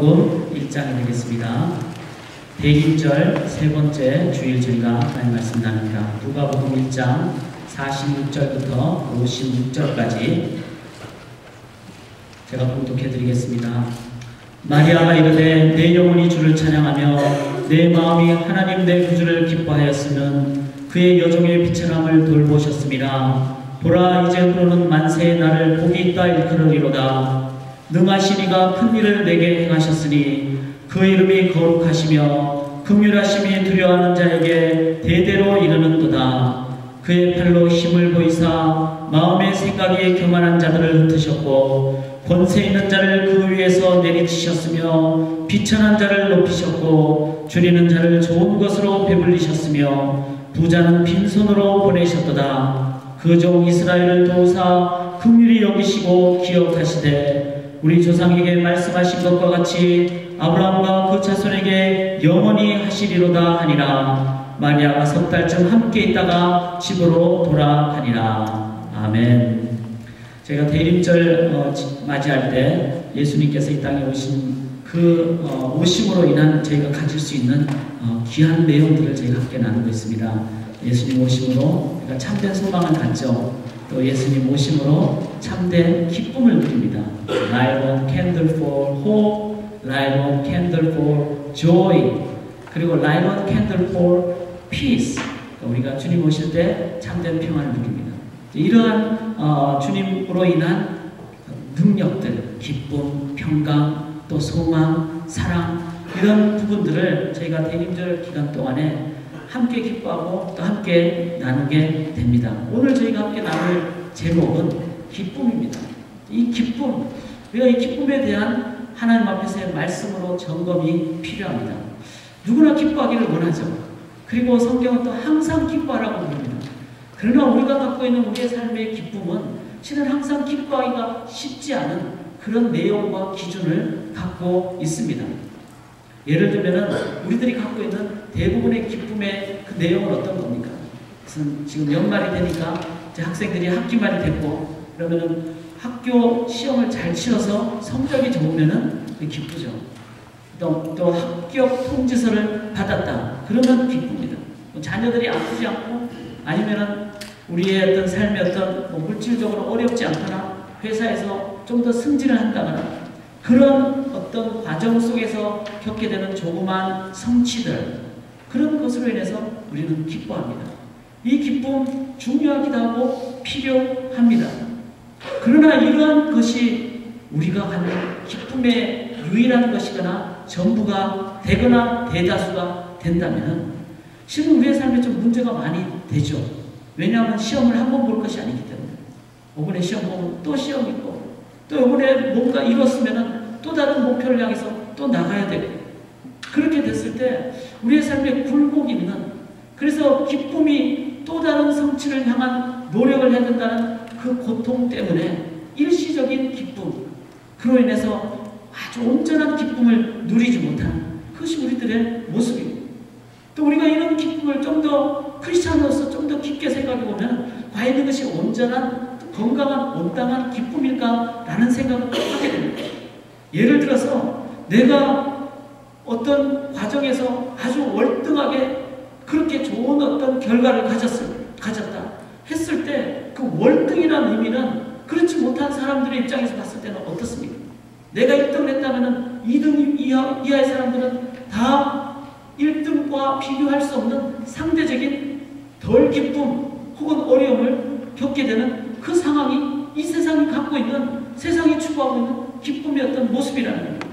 누가복음 1장이 되겠습니다. 대림절 세 번째 주일 저희가 하나님 말씀 나눕니다. 누가복음 1장 46절부터 56절까지 제가 봉독해 드리겠습니다. 마리아가 이르되 내 영혼이 주를 찬양하며 내 마음이 하나님 내 구주를 기뻐하였으면 그의 여종의 비천함을 돌보셨습니다. 보라, 이제부로는 만세의 날을 복이 있다 일컬으리로다. 능하신 이가 큰 일을 내게 행하셨으니 그 이름이 거룩하시며 긍휼하심이 두려워하는 자에게 대대로 이르는도다. 그의 팔로 힘을 보이사 마음의 생각이 교만한 자들을 흩으셨고 권세 있는 자를 그 위에서 내리치셨으며 비천한 자를 높이셨고 줄이는 자를 좋은 것으로 배불리셨으며 부자는 빈손으로 보내셨도다. 그 종 이스라엘을 도우사 긍휼히 여기시고 기억하시되 우리 조상에게 말씀하신 것과 같이 아브라함과 그 자손에게 영원히 하시리로다 하니라. 마리아가 석 달쯤 함께 있다가 집으로 돌아가니라. 아멘. 제가 대림절 맞이할 때 예수님께서 이 땅에 오신 그 오심으로 인한 저희가 가질 수 있는 귀한 내용들을 저희가 함께 나누고 있습니다. 예수님 오심으로 우리가 참된 소망을 갖죠. 또 예수님 오심으로 참된 기쁨을 누립니다. Light one candle for hope, light one candle for joy, 그리고 light one candle for peace. 우리가 주님 오실 때 참된 평안을 누립니다. 이러한 주님으로 인한 능력들, 기쁨, 평강, 또 소망, 사랑, 이런 부분들을 저희가 대림절 기간 동안에 함께 기뻐하고 또 함께 나누게 됩니다. 오늘 저희가 함께 나눌 제목은 기쁨입니다. 이 기쁨, 우리가 이 기쁨에 대한 하나님 앞에서의 말씀으로 점검이 필요합니다. 누구나 기뻐하기를 원하죠. 그리고 성경은 또 항상 기뻐하라고 부릅니다. 그러나 우리가 갖고 있는 우리의 삶의 기쁨은 실은 항상 기뻐하기가 쉽지 않은 그런 내용과 기준을 갖고 있습니다. 예를 들면 우리들이 갖고 있는 대부분의 기쁨의 그 내용은 어떤 겁니까? 지금 연말이 되니까 이제 학생들이 학기 말이 됐고 그러면은 학교 시험을 잘 치러서 성적이 좋으면은 기쁘죠. 또 합격 통지서를 받았다. 그러면 기쁩니다. 자녀들이 아프지 않고 아니면은 우리의 어떤 삶의 어떤 물질적으로 어렵지 않거나 회사에서 좀 더 승진을 한다거나 그런 어떤 과정 속에서 겪게 되는 조그만 성취들, 그런 것으로 인해서 우리는 기뻐합니다. 이 기쁨 중요하기도 하고 필요합니다. 그러나 이러한 것이 우리가 갖는 기쁨의 유일한 것이거나 전부가 되거나 대다수가 된다면 실은 우리의 삶에 좀 문제가 많이 되죠. 왜냐하면 시험을 한 번 볼 것이 아니기 때문에. 이번에 시험 보면 또 시험 있고 또 이번에 뭔가 이뤘으면 또 다른 목표를 향해서 또 나가야 되고, 그렇게 됐을 때 우리의 삶에 굴곡이 있는, 그래서 기쁨이 또 다른 성취를 향한 노력을 해야 된다는 그 고통 때문에 일시적인 기쁨, 그로 인해서 아주 온전한 기쁨을 누리지 못하는 그것이 우리들의 모습입니다. 또 우리가 이런 기쁨을 좀 더 크리스찬으로서 좀 더 깊게 생각해 보면 과연 이것이 온전한 건강한 온당한 기쁨일까라는 생각을 하게 됩니다. 예를 들어서 내가 어떤 과정에서 아주 월등하게 그렇게 좋은 어떤 결과를 가졌다 했을 때 그 월등이라는 의미는 그렇지 못한 사람들의 입장에서 봤을 때는 어떻습니까? 내가 1등을 했다면 2등 이하의 사람들은 다 1등과 비교할 수 없는 상대적인 덜 기쁨 혹은 어려움을 겪게 되는 그 상황이 이 세상이 갖고 있는, 세상이 추구하고 있는 기쁨의 어떤 모습이라는 겁니다.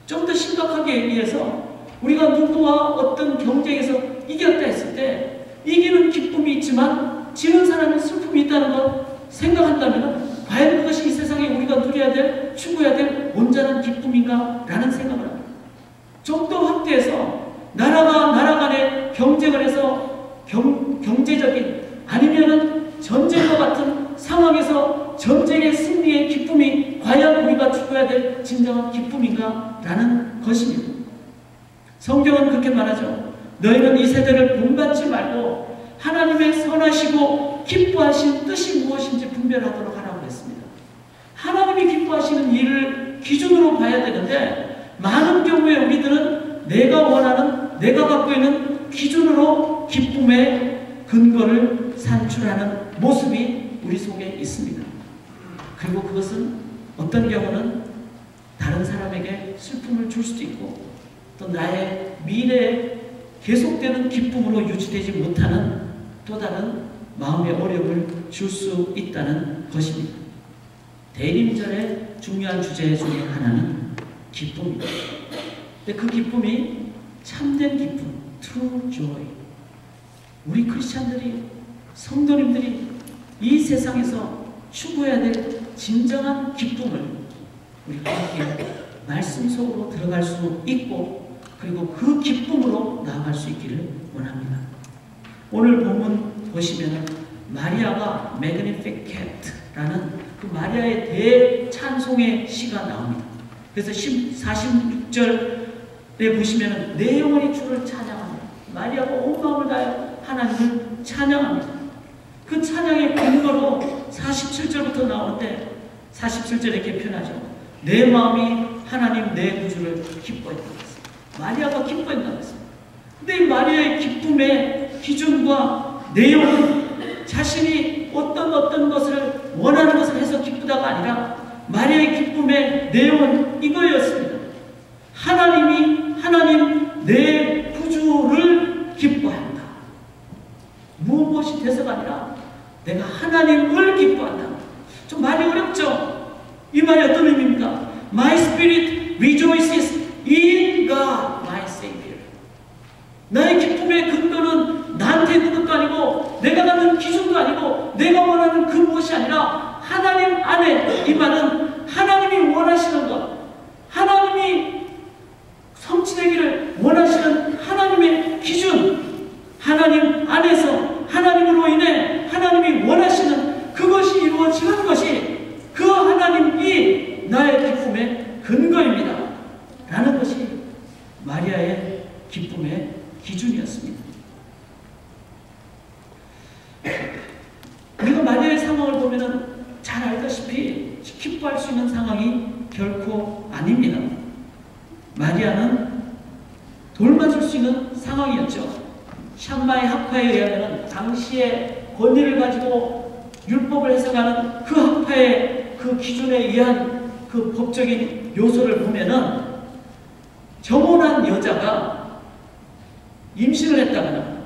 좀 더 심각하게 얘기해서 우리가 누구와 어떤 경쟁에서 이겼다 했을 때 이기는 기쁨이 있지만 지는 사람의 슬픔이 있다는 걸 생각한다면 과연 그것이 이 세상에 우리가 누려야 될, 추구해야 될 온전한 기쁨인가? 라는 생각을 합니다. 좀 더 확대해서 나라가 나라 간에 경쟁을 해서 경제적인 아니면은 전쟁과 같은 상황에서 전쟁의 승리의 기쁨이 과연 우리가 추구해야 될 진정한 기쁨인가? 라는 것입니다. 성경은 그렇게 말하죠. 너희는 이 세대를 본받지 말고 하나님의 선하시고 기뻐하신 뜻이 무엇인지 분별하도록 하라고 했습니다. 하나님이 기뻐하시는 일을 기준으로 봐야 되는데 많은 경우에 우리들은 내가 원하는, 내가 갖고 있는 기준으로 기쁨의 근거를 산출하는 모습이 우리 속에 있습니다. 그리고 그것은 어떤 경우는 다른 사람에게 슬픔을 줄 수도 있고, 또 나의 미래에 계속되는 기쁨으로 유지되지 못하는 또 다른 마음의 어려움을 줄 수 있다는 것입니다. 대림절의 중요한 주제 중에 하나는 기쁨입니다. 근데 그 기쁨이 참된 기쁨, true joy. 우리 크리스찬들이, 성도님들이 이 세상에서 추구해야 될 진정한 기쁨을 우리가 함께 말씀 속으로 들어갈 수 있고, 그리고 그 기쁨으로 나아갈 수 있기를 원합니다. 오늘 본문 보시면 마리아가 Magnificat.라는 그 마리아의 대찬송의 시가 나옵니다. 그래서 46절에 보시면 내 영혼이 주를 찬양합니다. 마리아가 온 마음을 다하여 하나님을 찬양합니다. 그 찬양의 근거로 47절부터 나오는데, 47절에 이렇게 표현하죠. 내 마음이 하나님 내 구주를 기뻐했다고 했습니다. 마리아가 기뻐했다고 했습니다. 근데 이 마리아의 기쁨의 기준과 내용은 자신이 어떤 것을 원하는 것을 해서 기쁘다가 아니라, 무리의 기쁨의 내용은 이거였습니다. 하나님 내 구주를 기뻐한다. 무엇이 돼서가 아니라 내가 하나님을 기뻐한다. 좀 말이 어렵죠? 이 말이 어떤 의미입니까? My spirit rejoices in God, my Savior. 나의 기쁨의 근거는 나한테 있는 것도 아니고, 내가 갖는 기준도 아니고, 내가 원하는 그 무엇이 아니라 하나님 안에, 이 말은 하나님이 원하시는 것, 하나님이 성취되기를 원하시는 하나님의 기준, 하나님 안에서 하나님으로 인해 하나님이 원하시는 그것이 이루어지는 것이, 그 하나님이 나의 기쁨의 근거입니다 라는 것이 마리아의 기쁨의 기준이었습니다. 우리가 마리아의 상황을 보면은 잘 알다시피 기뻐할 수 있는 상황이 결코 아닙니다. 마리아는 돌맞을 수 있는 상황이었죠. 샴마의 학파에 의하면 당시의 권위를 가지고 율법을 해석하는 그 학파의 그 기준에 의한 그 법적인 요소를 보면은, 정혼한 여자가 임신을 했다거나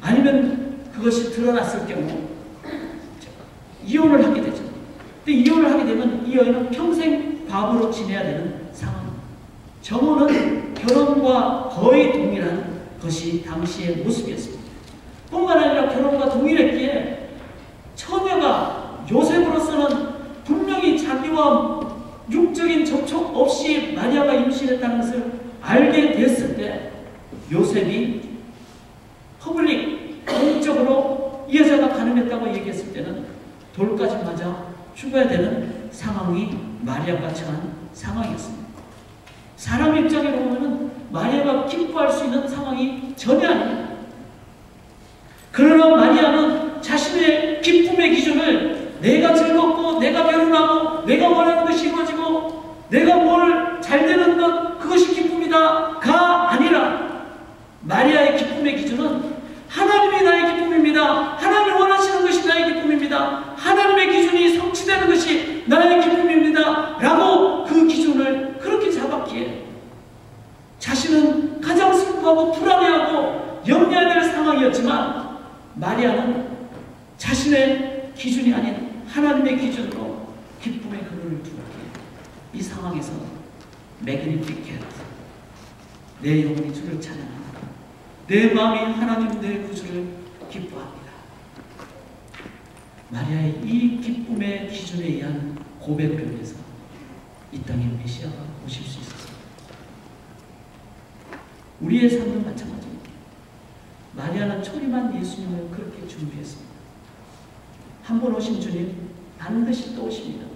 아니면 그것이 드러났을 경우 이혼을 하게 되죠. 근데 이혼을 하게 되면 이 여인은 평생 과부로 지내야 되는 상황입니다. 정혼은 결혼과 거의 동일한 것이 당시의 모습이었습니다. 뿐만 아니라 결혼과 동일했기에 처녀가 요셉으로서는 분명히 자기와 육적인 접촉 없이 마리아가 임신했다는 것을 알게 됐을 때, 요셉이 퍼블릭, 공적으로 이 여자가 가늠했다고 얘기했을 때는 돌까지 맞아 죽어야 되는 상황이 마리아가 처한 상황이었습니다. 사람 입장으로 보면 마리아가 기뻐할 수 있는 상황이 전혀 아닙니다. 그러나 마리아는 자신의 기쁨의 기준을 내가 즐겁고, 내가 결혼하고, 내가 원하는 것이 이루어지고, 내가 뭘 잘 되는 것, 그것이 기쁨이다가 아니라, 마리아의 기쁨의 기준은 하나님이 나의 기쁨입니다. 하나님이 원하시는 것이 나의 기쁨입니다. 하나님의 기준이 성취되는 것이 나의 기쁨입니다 라고 그 기준을 그렇게 잡았기에 자신은 가장 슬퍼하고 불안해하고 염려해야 될 상황이었지만, 마리아는 자신의 기준이 아닌 하나님의 기준으로 기쁨의 근원을 두었기에 이 상황에서 Magnificat, 내 영혼이 주를 찬양합니다. 내 마음이 하나님 내 구주를 기뻐합니다. 마리아의 이 기쁨의 기준에 의한 고백을 위해서 이 땅에 메시아가 오실 수 있었습니다. 우리의 삶도 마찬가지입니다. 마리아는 초림한 예수님을 그렇게 준비했습니다. 한 번 오신 주님 반드시 또 오십니다.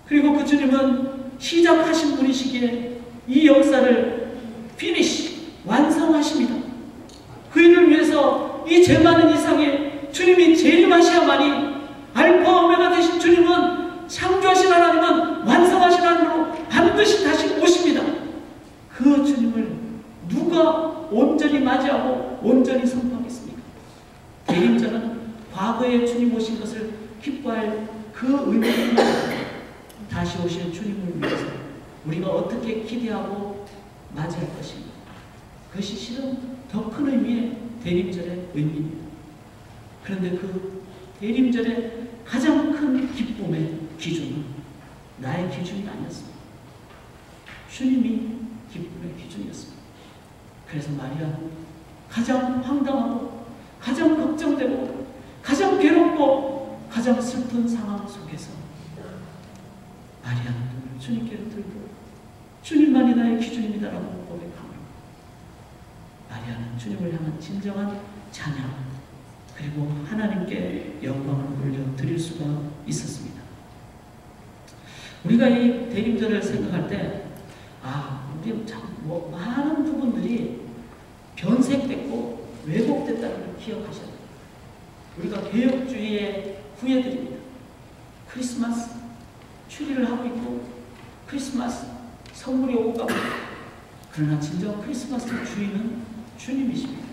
그리고 그 주님은 시작하신 분이시기에 이 역사를 완성하십니다. 그 일을 위해서 이 죄 많은 이상에 주님이 재림하셔야만이, 알파 오메가 되신 주님은, 창조하신 하나님은 완성하신 하나님으로 반드시 다시 오십니다. 맞이하고 온전히 선포하겠습니까? 대림절은 과거에 주님 오신 것을 기뻐할 그 의미를 다시 오실 주님을 위해서 우리가 어떻게 기대하고 맞이할 것인가. 그것이 실은 더 큰 의미의 대림절의 의미입니다. 그런데 그 대림절의 가장 큰 기쁨의 기준은 나의 기준이 아니었습니다. 주님이 기쁨의 기준이었습니다. 그래서 마리아는 가장 황당하고 가장 걱정되고 가장 괴롭고 가장 슬픈 상황 속에서 마리아는 눈을 주님께로 들고 주님만이 나의 기준입니다라고 고백합니다. 마리아는 주님을 향한 진정한 찬양 그리고 하나님께 영광을 올려드릴 수가 있었습니다. 우리가 이 대림절을 생각할 때 우리 참 많은 부분들이 변색됐고 왜곡됐다는 걸 기억하셔야 돼요. 우리가 개혁주의의 후예들입니다. 크리스마스 추리를 하고 있고 크리스마스 선물이 오고 가고, 그러나 진정 크리스마스 주인은 주님이십니다.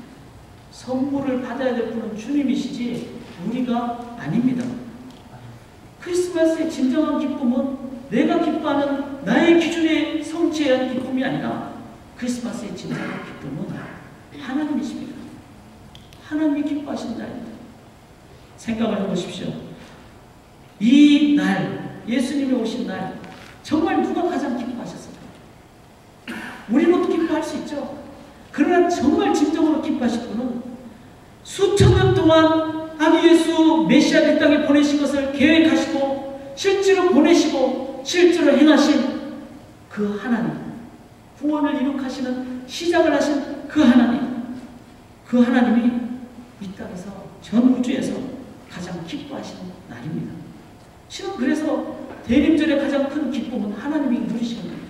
선물을 받아야 될 분은 주님이시지 우리가 아닙니다. 크리스마스의 진정한 기쁨은 내가 기뻐하는 나의 기준에 성취해야 하는 기쁨이 아니라 크리스마스의 진정한 기쁨은 하나님이십니다. 하나님이 기뻐하시는 날입니다. 생각을 해보십시오. 이 날, 예수님이 오신 날 정말 누가 가장 기뻐하셨을까요? 우리도 기뻐할 수 있죠. 그러나 정말 진정으로 기뻐하실 분은 수천 년 동안 아기 예수 메시아 이 땅에 보내신 것을 계획하시고 실제로 보내시고 실제로 행하신 그 하나님, 구원을 이룩하시는 시작을 하신 그 하나님, 그 하나님이 이 땅에서 전 우주에서 가장 기뻐하시는 날입니다. 실은 그래서 대림절의 가장 큰 기쁨은 하나님이 누리시는 겁니다.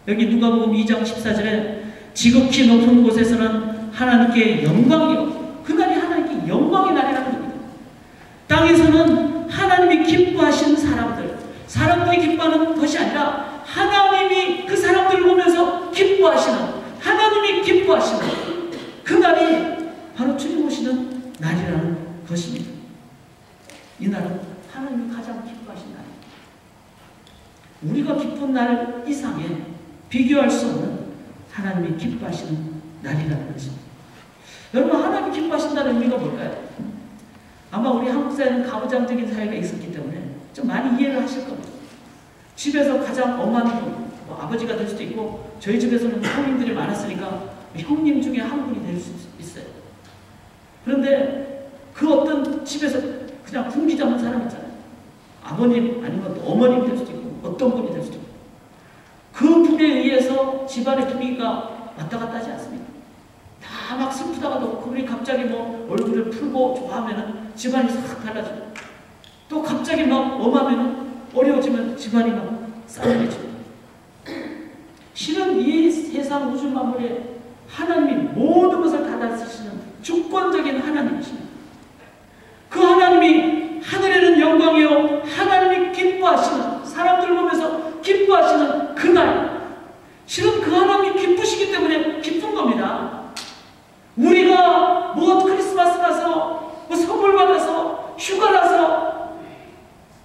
여기 누가복음 2장 14절에 지극히 높은 곳에서는 하나님께 영광이요, 그날이 하나님께 영광의 날이라는 겁니다. 땅에서는 하나님이 기뻐하신 사람들이 기뻐하는 것이 아니라 하나님이 그 사람들을 보면서 기뻐하시는, 하나님이 기뻐하시는 그 날이 바로 주님 오시는 날이라는 것입니다. 이 날은 하나님이 가장 기뻐하신 날입니다. 우리가 기쁜 날 이상에 비교할 수 없는 하나님이 기뻐하시는 날이라는 것입니다. 여러분, 하나님이 기뻐하신다는 의미가 뭘까요? 아마 우리 한국 사회는 가부장적인 사회가 있었기 때문에 좀 많이 이해를 하실 겁니다. 집에서 가장 엄한 분, 아버지가 될 수도 있고, 저희 집에서는 형님들이 많았으니까 형님 중에 한 분이 될 수 있어요. 그런데 그 어떤 집에서 그냥 분기 잡는 사람 있잖아요. 아버님 아니면 또 어머님 될 수도 있고 어떤 분이 될 수도 있고, 그 분에 의해서 집안의 분위기가 왔다 갔다 하지 않습니까? 다 막 슬프다가도 그분이 갑자기 얼굴을 풀고 좋아하면은 집안이 싹 달라지고, 또 갑자기 막 엄하면은 어려워지면 집안이 막 싸늘해지고. 실은 이 세상 우주 만물에 하나님이 모든 것을 다 다스리시는 주권적인 하나님이십니다. 그 하나님이 하늘에는 영광이요, 하나님이 기뻐하시는, 사람들을 보면서 기뻐하시는 그날, 실은 그 하나님이 기쁘시기 때문에 기쁜 겁니다. 우리가 크리스마스 가서 선물 받아서 휴가 나서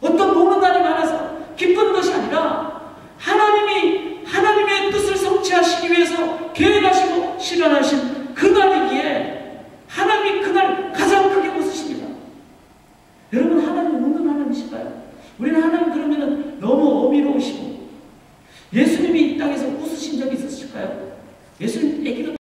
어떤 노는 날이 많아서 기쁜 것이 아니라 하나님이 하나님의 뜻을 성취하시기 위해서 계획하시고 실현하신 그날이기에 하나님이 그날 가장 크게 웃으십니다. 여러분, 하나님 웃는 하나님이실까요? 우리는 하나님 그러면은 너무 어미로우시고, 예수님이 이 땅에서 웃으신 적이 있으실까요? 예수님